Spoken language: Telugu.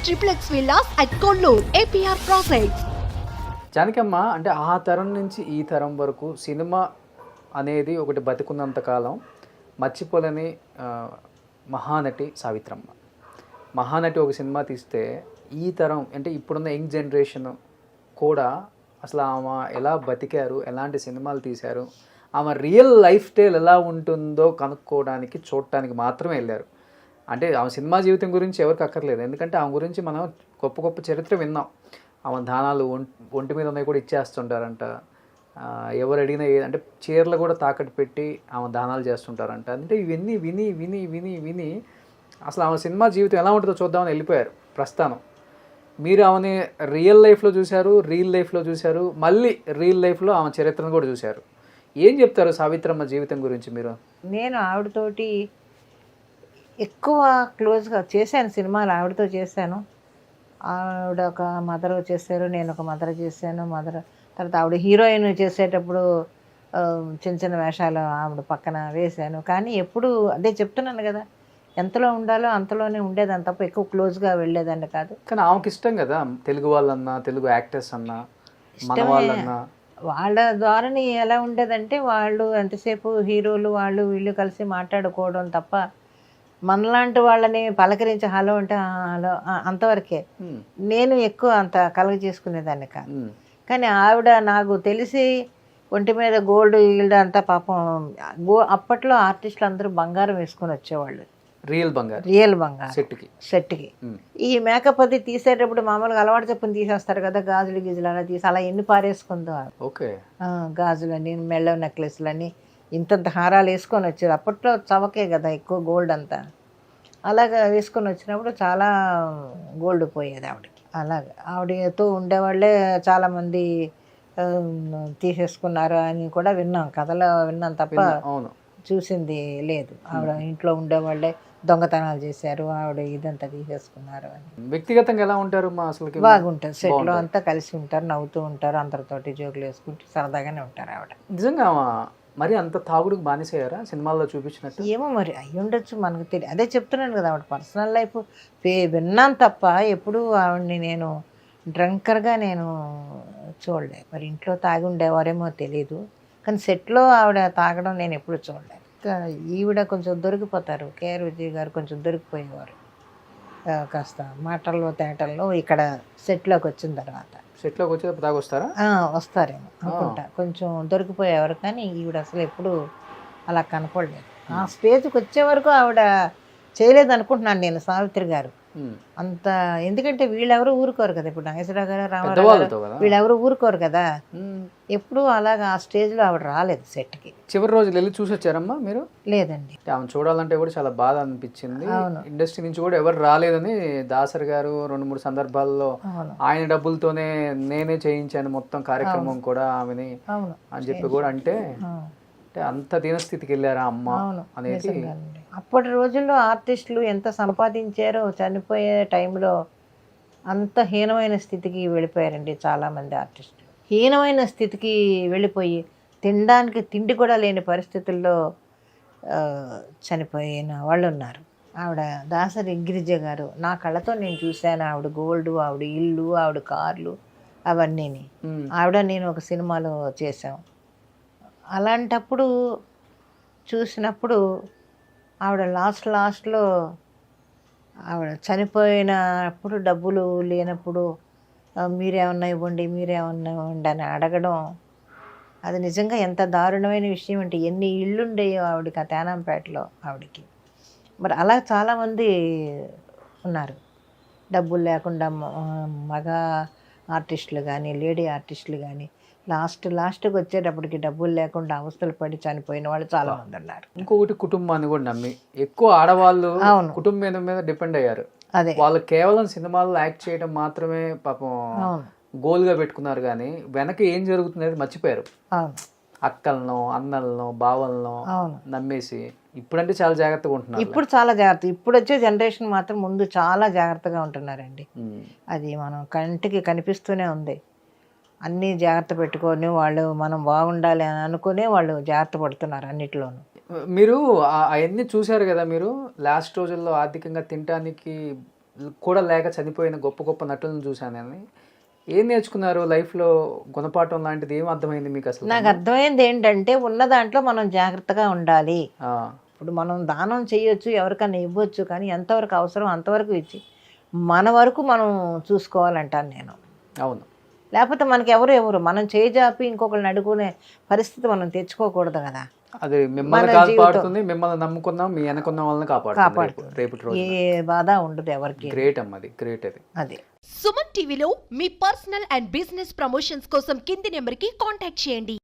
triplex villas at Konnur, APR Projects. Janakamma అంటే ఆ తరం నుంచి ఈ తరం వరకు సినిమా అనేది ఒకటి బతికున్నంత కాలం మర్చిపోలేని మహానటి సావిత్రమ్మ. మహానటి ఒక సినిమా తీస్తే ఈ తరం అంటే ఇప్పుడున్న యంగ్ జనరేషన్ కూడా అసలు ఆమె ఎలా బతికారు, ఎలాంటి సినిమాలు తీశారు, ఆమె రియల్ లైఫ్ స్టైల్ ఎలా ఉంటుందో కనుక్కోవడానికి చూడటానికి మాత్రమే వెళ్ళారు. అంటే ఆమె సినిమా జీవితం గురించి ఎవరికి అక్కర్లేదు, ఎందుకంటే ఆమె గురించి మనం గొప్ప గొప్ప చరిత్ర విన్నాం. ఆమె దానాలు ఒంటి మీద ఉన్నాయి కూడా ఇచ్చేస్తుంటారంట. ఎవరు అడిగినా అంటే చీరలు కూడా తాకట్టు పెట్టి ఆమె దానాలు చేస్తుంటారంట. అంటే ఇవన్నీ విని విని విని విని అసలు ఆమె సినిమా జీవితం ఎలా ఉంటుందో చూద్దామని వెళ్ళిపోయారు ప్రస్థానం. మీరు ఆమెని రియల్ లైఫ్లో చూశారు, రియల్ లైఫ్లో చూశారు, మళ్ళీ రియల్ లైఫ్లో ఆమె చరిత్రను కూడా చూశారు. ఏం చెప్తారు సావిత్రమ్మ జీవితం గురించి మీరు? నేను ఆవిడతోటి ఎక్కువ క్లోజ్గా చేశాను, సినిమాలు ఆవిడతో చేశాను. ఆవిడ ఒక మదర్ చేశారు, నేను ఒక మదర్ చేశాను. తర్వాత ఆవిడ హీరోయిన్ చేసేటప్పుడు చిన్న చిన్న వేషాలు ఆవిడ పక్కన వేశాను. కానీ ఎప్పుడు అదే చెప్తున్నాను కదా, ఎంతలో ఉండాలో అంతలోనే ఉండేదాన్ని తప్ప ఎక్కువ క్లోజ్గా వెళ్ళేదాన్ని కాదు. కానీ ఆమెకి ఇష్టం కదా తెలుగు వాళ్ళన్నా, తెలుగు యాక్టర్స్ అన్నా, మన వాళ్ళన్నా. వాళ్ళ ద్వారాని ఎలా ఉండేదంటే వాళ్ళు ఎంతసేపు హీరోలు వాళ్ళు వీళ్ళు కలిసి మాట్లాడుకోవడం తప్ప మనలాంటి వాళ్ళని పలకరించి హలో అంటే హలో అంతవరకే. నేను ఎక్కువ అంత కలగ చేసుకునేదాన్ని కాదు. కానీ ఆవిడ నాకు తెలిసి ఒంటి మీద గోల్డ్ ఈల్డ్ అంతా పాపం అప్పట్లో ఆర్టిస్టులు అందరూ బంగారం వేసుకొని వచ్చేవాళ్ళు, రియల్ బంగారం సెట్కి. ఈ మేకప్ అది తీసేటప్పుడు మామూలుగా అలవాటు చెప్పుని తీసేస్తారు కదా, గాజులు గిజులు అలా తీసి అలా ఎన్ని పారేసుకుందో. గాజులని, మెళ్ళ నెక్లెస్లని, ఇంతంత హారాలు వేసుకొని వచ్చారు. అప్పట్లో చవకే కదా ఎక్కువ గోల్డ్ అంతా. అలాగా వేసుకొని వచ్చినప్పుడు చాలా గోల్డ్ పోయేది ఆవిడకి. అలాగా ఆవిడతో ఉండేవాళ్ళే చాలామంది తీసేసుకున్నారు అని కూడా విన్నాం, కథలో విన్నాం తప్ప చూసింది లేదు. ఆవిడ ఇంట్లో ఉండేవాళ్ళే దొంగతనాలు చేశారు, ఆవిడ ఇదంతా తీసేసుకున్నారు అని. వ్యక్తిగతంగా ఎలా ఉంటారు? అసలు బాగుంటారు, సెట్లో అంతా కలిసి ఉంటారు, నవ్వుతూ ఉంటారు, అందరితోటి జోకులు వేసుకుంటూ సరదాగానే ఉంటారు ఆవిడ. నిజంగా మరి అంత తాగుడుకు బానిసయ్యారా సినిమాల్లో చూపించినట్టు? ఏమో మరి అయ్యి ఉండొచ్చు, మనకు తెలియదు. అదే చెప్తున్నాను కదా, ఆవిడ పర్సనల్ లైఫ్ విన్నాను తప్ప ఎప్పుడు ఆవిడని నేను డ్రంకర్గా నేను చూడలేదు. మరి ఇంట్లో తాగి ఉండేవారేమో తెలీదు, కానీ సెట్లో ఆవిడ తాగడం నేను ఎప్పుడు చూడలేదు. ఈవిడ కొంచెం దొరికిపోతారు, కేఆర్ విజయ్ గారు కొంచెం దొరికిపోయేవారు కాస్త మాటల్లో తేటల్లో. ఇక్కడ సెట్లోకి వచ్చిన తర్వాత వస్తారేమో అనుకుంటా, కొంచెం దొరికిపోయేవారు. కానీ ఈవిడ అసలు ఎప్పుడు అలా కనపడలేదు. ఆ స్టేజ్కి వచ్చే వరకు ఆవిడ చేయలేదు అనుకుంటున్నాను నేను, సావిత్రి గారు అంత. ఎందుకంటే వీళ్ళెవరు ఊరుకోరు కదా, ఇప్పుడు నాగేశ్వరరావు గారు, రామారావు గారు వీళ్ళెవరు ఊరుకోరు కదా. ఎప్పుడు అలాగా ఆ స్టేజ్లో ఆవిడ రాలేదు సెట్కి. చివరి రోజులు వెళ్ళి చూసి వచ్చారమ్మా మీరు? లేదండి, ఆమె చూడాలంటే కూడా చాలా బాధ అనిపించింది. ఇండస్ట్రీ నుంచి కూడా ఎవరు రాలేదని దాసరి గారు 2-3 సందర్భాల్లో ఆయన డబ్బులతోనే నేనే చేయించాను మొత్తం కార్యక్రమం కూడా ఆమెని అని చెప్పి కూడా అంటే అంత దీనస్థితికి వెళ్ళారా అమ్మ అనేది. అప్పటి రోజుల్లో ఆర్టిస్టులు ఎంత సంపాదించారో చనిపోయే టైంలో అంత హీనమైన స్థితికి వెళ్ళిపోయారండి చాలామంది ఆర్టిస్టులు. హీనమైన స్థితికి వెళ్ళిపోయి తినడానికి తిండి కూడా లేని పరిస్థితుల్లో చనిపోయిన వాళ్ళు ఉన్నారు. ఆవిడ దాసరి గిరిజ గారు నా కళ్ళతో నేను చూశాను. ఆవిడ గోల్డ్, ఆవిడ ఇల్లు, ఆవిడ కార్లు అవన్నీ ఆవిడ నేను ఒక సినిమాలో చేశాం. అలాంటప్పుడు చూసినప్పుడు ఆవిడ లాస్ట్లో ఆవిడ చనిపోయినప్పుడు డబ్బులు లేనప్పుడు మీరేమన్నా ఇవ్వండి అని అడగడం, అది నిజంగా ఎంత దారుణమైన విషయం అంటే ఎన్ని ఇళ్ళుండేయో ఆవిడకి ఆ తేనాంపేటలో ఆవిడకి. మరి అలా చాలామంది ఉన్నారు డబ్బులు లేకుండా, మగ ఆర్టిస్టులు కానీ లేడీ ఆర్టిస్టులు కానీ లాస్ట్కి వచ్చేటప్పటికి డబ్బులు లేకుండా అవస్థలు పడి చనిపోయిన వాళ్ళు చాలా మంది ఉన్నారు. ఇంకొకటి కుటుంబాన్ని కూడా నమ్మి ఎక్కువ ఆడవాళ్ళు కుటుంబం మీద డిపెండ్ అయ్యారు. అదే వాళ్ళు కేవలం సినిమాల్లో యాక్ట్ చేయడం మాత్రమే పాపం గోల్గా పెట్టుకున్నారు, కానీ వెనక ఏం జరుగుతుంది మర్చిపోయారు. అక్కలను, అన్నలను, బావలను నమ్మేసి ఇప్పుడంటే చాలా జాగ్రత్తగా ఉంటున్నారు. ఇప్పుడు చాలా జాగ్రత్త, ఇప్పుడు వచ్చే జనరేషన్ మాత్రం ముందు చాలా జాగ్రత్తగా ఉంటున్నారండి. అది మనం కంటికి కనిపిస్తూనే ఉంది. అన్నీ జాగ్రత్త పెట్టుకొని వాళ్ళు మనం బాగుండాలి అని అనుకునే వాళ్ళు జాగ్రత్త పడుతున్నారు అన్నిట్లోనూ. మీరు అవన్నీ చూశారు కదా, మీరు లాస్ట్ రోజుల్లో ఆర్థికంగా తినడానికి కూడా లేక చనిపోయిన గొప్ప గొప్ప నటులను చూశానని. ఏం నేర్చుకున్నారు లైఫ్లో? గుణపాఠం లాంటిది ఏం అర్థమైంది మీకు అసలు? నాకు అర్థమైంది ఏంటంటే ఉన్న దాంట్లో మనం జాగ్రత్తగా ఉండాలి. ఆ, ఇప్పుడు మనం దానం చేయొచ్చు, ఎవరికైనా ఇవ్వచ్చు, కానీ ఎంతవరకు అవసరం అంతవరకు ఇచ్చి మన వరకు మనం చూసుకోవాలంటాను నేను. అవును. లేకపోతే మనకి ఎవరు మనం చేజాపి ఇంకొకరిని అడుగునే పరిస్థితి మనం తెచ్చుకోకూడదు కదా. అది మిమ్మల్ని కాపాడుతుంది, మిమ్మల్ని నమ్ముకున్నాం, మీ వెనకున్న వాళ్ళని కాపాడుతుంది రేపటి రోజు. ఏ బాధ ఉండదు ఎవరికి. గ్రేట్ అమ్మ, అది గ్రేట్. అది సుమన్ టీవీలో మీ పర్సనల్ అండ్ బిజినెస్ ప్రమోషన్స్ కోసం కింది నెంబర్కి కాంటాక్ట్ చేయండి.